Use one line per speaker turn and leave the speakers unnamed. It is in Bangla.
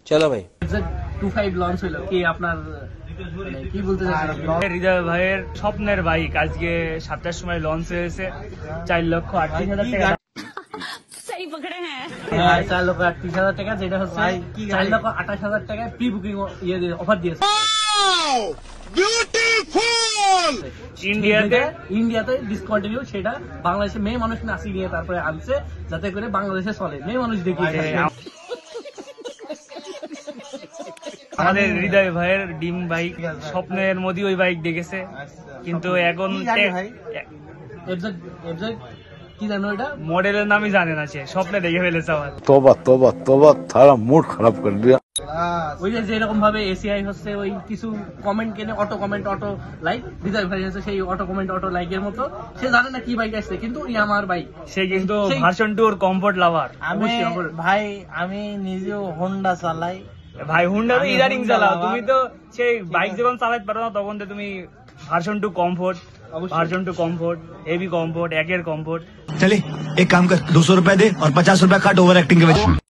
চলো ভাই
25 লঞ্চ হলো কি আপনার কি বলতে চাচ্ছেন?
হৃদয় ভাইয়ের স্বপ্নের বাইক আজকে 7টার সময় লঞ্চ হয়েছে। 4,38,000 টাকা।
सही पकड़े हैं।
4,38,000 টাকা, যেটা হচ্ছে 4,28,000 টাকায় প্রি বুকিং অফার দিয়েছে ইন্ডিয়াতে ডিসকন্টিনিউ, সেটা বাংলাদেশে মেয়ে মানুষ নাচি নিয়ে তারপরে আনছে যাতে করে বাংলাদেশে চলে, মেয়ে মানুষ দেখিয়ে
আমাদের হৃদয় ভাইয়ের ডিম বাইক স্বপ্নের মধ্যে ওই বাইক দেখেছে, কিন্তু এখন
কি জানো এটা
মডেলের নামই জানে না, সে স্বপ্নে দেখে ফেলেছে আমার।
तौबा तौबा तौबा थारा मूड खराब कर दिया।
ওই যে যেরকম ভাবে এসিআই হচ্ছে ওই কিছু কমেন্ট কেনে অটো কমেন্ট অটো লাইক, হৃদয় ভাই হচ্ছে সেই অটো কমেন্ট অটো লাইকের মতো, সে জানে না কি বাইক আসছে কিন্তু ইয়ামার বাইক,
সে কিন্তু ভার্সন 2 কমফোর্ট লাভার।
ভাই আমি নিজেও হোন্ডা চালাই
ভাই হুন্ডা তো ইদারিং চালাও, তুমি তো সেই বাইক যখন চালাতে পারো না তখন তো তুমি version 2 comfort, version 2 comfort, heavy comfort, একের কমফোর্ট।
चले एक काम कर 200 रुपए दे और 50 रुपए काट ओवर एक्टिंग के वजह।